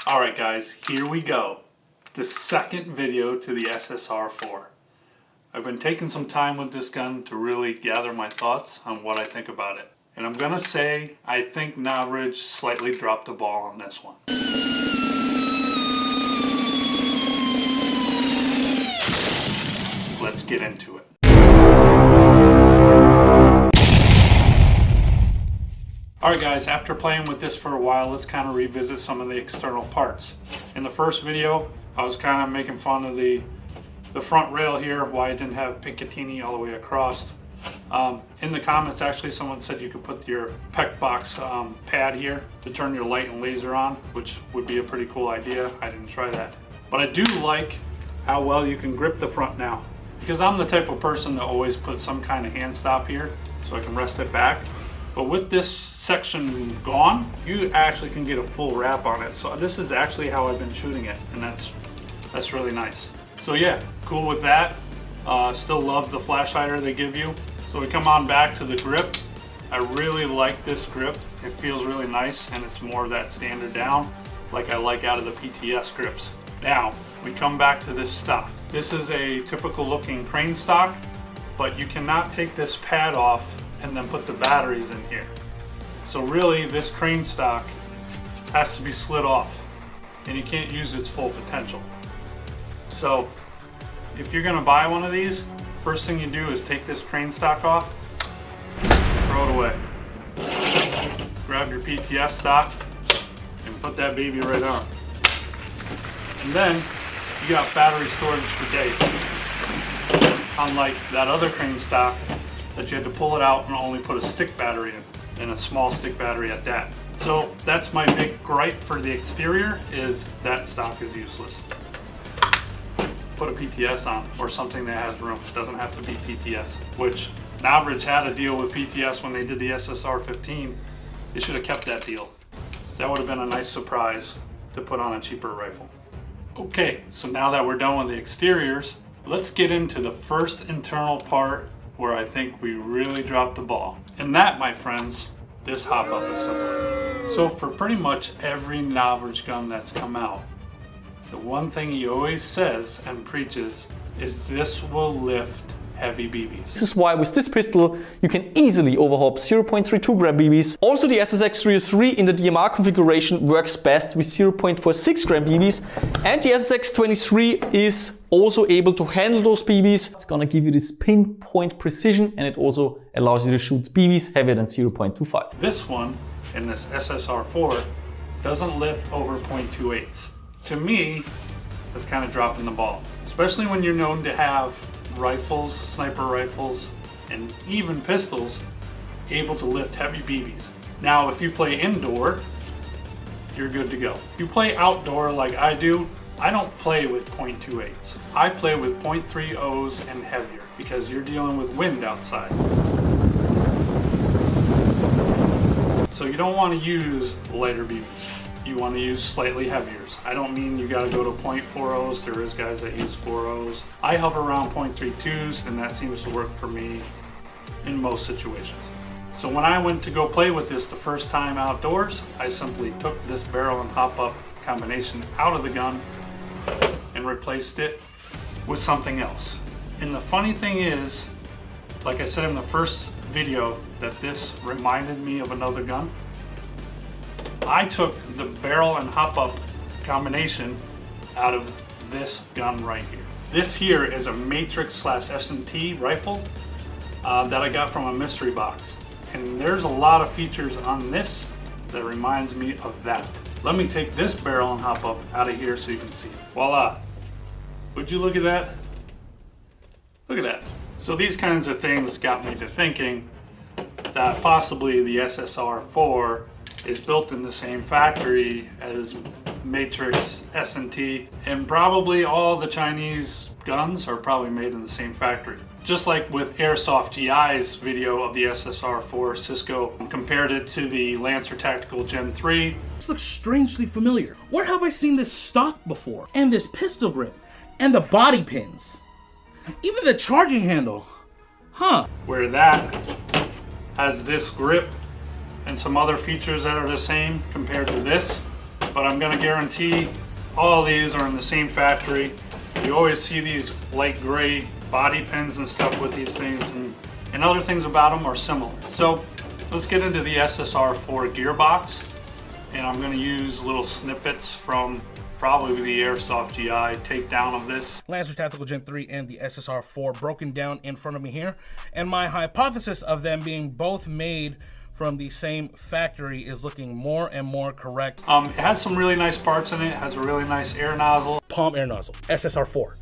Alright guys, here we go. The second video to the SSR4. I've been taking some time with this gun to really gather my thoughts on what I think about it. And I'm gonna say, I think Novritsch slightly dropped the ball on this one. Let's get into it. Alright guys, after playing with this for a while, let's kind of revisit some of the external parts. In the first video, I was kind of making fun of the front rail here, why it didn't have Picatinny all the way across. In the comments, actually, someone said you could put your PEC box pad here to turn your light and laser on, which would be a pretty cool idea. I didn't try that. But I do like how well you can grip the front now. Because I'm the type of person that always puts some kind of hand stop here so I can rest it back. But with this section gone, you actually can get a full wrap on it. So this is actually how I've been shooting it, and that's really nice. So yeah, cool with that. Still love the flash hider they give you. So we come on back to the grip. I really like this grip. It feels really nice, and it's more of that standard down like I like out of the PTS grips. Now, we come back to this stock. This is a typical looking crane stock, but you cannot take this pad off and then put the batteries in here. So really, this crane stock has to be slid off, and you can't use its full potential. So if you're gonna buy one of these, first thing you do is take this crane stock off, throw it away. Grab your PTS stock and put that baby right on. And then you got battery storage for days. Unlike that other crane stock that you had to pull it out and only put a stick battery in, and a small stick battery at that. So that's my big gripe for the exterior, is that stock is useless. Put a PTS on, or something that has room. It doesn't have to be PTS, which Novritsch had a deal with PTS when they did the SSR15. They should have kept that deal. That would have been a nice surprise to put on a cheaper rifle. Okay, so now that we're done with the exteriors, let's get into the first internal part where I think we really dropped the ball. And that, my friends, this hop-up assembly. So for pretty much every Novritsch gun that's come out, the one thing he always says and preaches is this will lift heavy BBs. This is why with this pistol you can easily overhop 0.32 gram BBs. Also the SSX303 in the DMR configuration works best with 0.46 gram BBs, and the SSX23 is also able to handle those BBs. It's gonna give you this pinpoint precision, and it also allows you to shoot BBs heavier than 0.25. This one in this SSR4 doesn't lift over 0.28. To me, that's kind of dropping the ball, especially when you're known to have rifles, sniper rifles, and even pistols able to lift heavy BBs. Now, if you play indoor, you're good to go. If you play outdoor like I do, I don't play with 0.28s. I play with 0.30s and heavier, because you're dealing with wind outside. So you don't want to use lighter BBs. You want to use slightly heaviers. I don't mean you got to go to 0.40s. There is guys that use 4.0s. I hover around 0.32s, and that seems to work for me in most situations. So when I went to go play with this the first time outdoors, I simply took this barrel and hop-up combination out of the gun and replaced it with something else. And the funny thing is, like I said in the first video, that this reminded me of another gun. I took the barrel and hop-up combination out of this gun right here. This here is a Matrix / S&T rifle that I got from a mystery box. And there's a lot of features on this that reminds me of that. Let me take this barrel and hop-up out of here so you can see. Voila! Would you look at that? Look at that. So these kinds of things got me to thinking that possibly the SSR4 is built in the same factory as Matrix S&T, and probably all the Chinese guns are probably made in the same factory. Just like with Airsoft GI's video of the SSR4, Cisco compared it to the Lancer Tactical Gen 3. This looks strangely familiar. Where have I seen this stock before? And this pistol grip, and the body pins, even the charging handle. Huh. Where that has this grip and some other features that are the same compared to this, but I'm gonna guarantee all these are in the same factory. You always see these light gray body pins and stuff with these things, and other things about them are similar. So let's get into the SSR4 gearbox, and I'm gonna use little snippets from probably the Airsoft GI takedown of this. Lancer Tactical Gen 3 and the SSR4 broken down in front of me here. And my hypothesis of them being both made from the same factory is looking more and more correct. It has some really nice parts in it. It has a really nice air nozzle. Palm air nozzle, SSR4,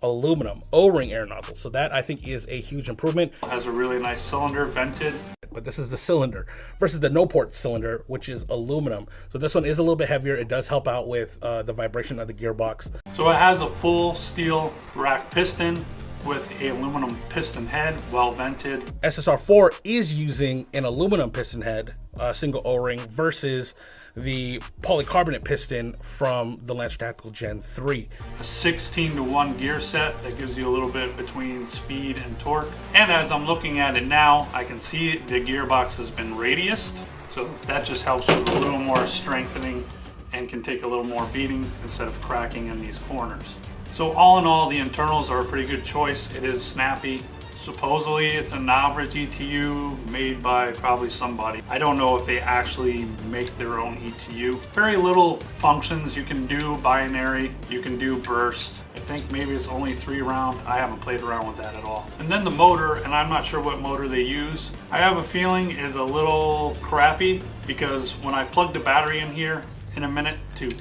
aluminum O-ring air nozzle. So that I think is a huge improvement. It has a really nice cylinder, vented. But this is the cylinder versus the no port cylinder, which is aluminum. So this one is a little bit heavier. It does help out with the vibration of the gearbox. So it has a full steel rack piston with a aluminum piston head, well vented. SSR4 is using an aluminum piston head, single O-ring, versus the polycarbonate piston from the Lancer Tactical Gen 3. A 16-to-1 gear set that gives you a little bit between speed and torque. And as I'm looking at it now, I can see the gearbox has been radiused, so that just helps with a little more strengthening and can take a little more beating instead of cracking in these corners. So all in all, the internals are a pretty good choice. It is snappy. Supposedly it's a Novritsch ETU made by probably somebody. I don't know if they actually make their own ETU. Very little functions you can do, binary, you can do burst. I think maybe it's only 3-round. I haven't played around with that at all. And then the motor, and I'm not sure what motor they use, I have a feeling is a little crappy, because when I plug the battery in here in a minute to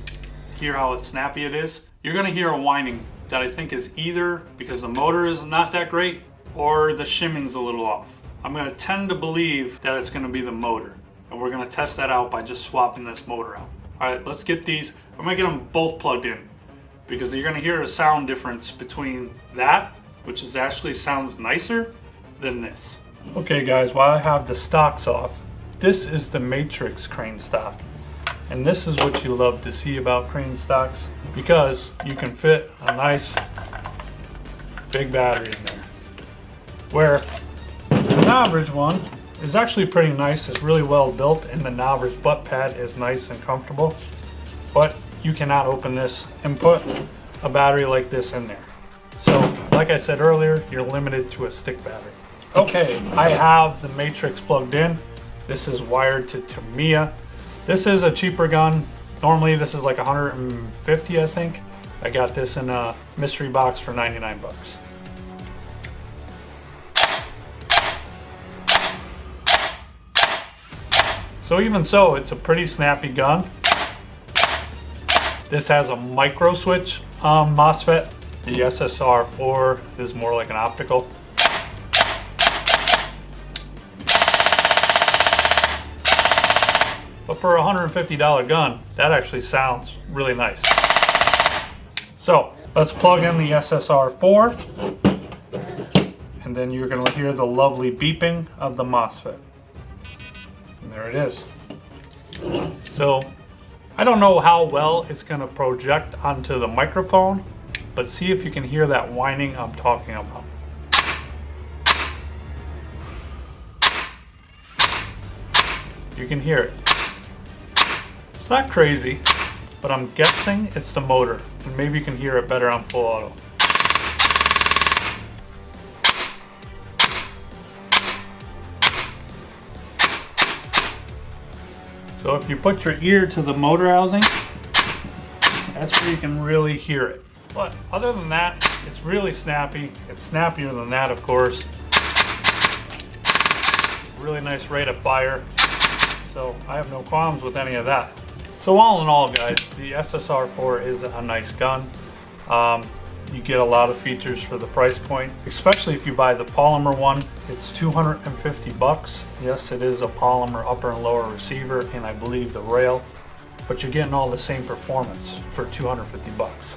hear how snappy it is, you're gonna hear a whining that I think is either because the motor is not that great or the shimming's a little off. I'm gonna tend to believe that it's gonna be the motor, and we're gonna test that out by just swapping this motor out. All right, let's get these. I'm gonna get them both plugged in, because you're gonna hear a sound difference between that, which is actually sounds nicer, than this. Okay guys, while I have the stocks off, this is the Matrix crane stock. And this is what you love to see about crane stocks, because you can fit a nice big battery in there. Where the Novritsch one is actually pretty nice. It's really well built, and the Novritsch butt pad is nice and comfortable. But you cannot open this and put a battery like this in there. So, like I said earlier, you're limited to a stick battery. Okay, I have the Matrix plugged in. This is wired to Tamiya. This is a cheaper gun. Normally this is like 150, I think. I got this in a mystery box for 99 bucks. So even so, it's a pretty snappy gun. This has a micro switch MOSFET. The SSR4 is more like an optical. But for a $150 gun, that actually sounds really nice. So let's plug in the SSR4, and then you're gonna hear the lovely beeping of the MOSFET. And there it is. So I don't know how well it's gonna project onto the microphone, but see if you can hear that whining I'm talking about. You can hear it. It's not crazy, but I'm guessing it's the motor, and maybe you can hear it better on full auto. So if you put your ear to the motor housing, that's where you can really hear it. But other than that, it's really snappy. It's snappier than that, of course. Really nice rate of fire. So I have no qualms with any of that. So all in all, guys, the SSR4 is a nice gun. You get a lot of features for the price point, especially if you buy the polymer one. It's 250 bucks. Yes, it is a polymer upper and lower receiver, and I believe the rail, but you're getting all the same performance for 250 bucks.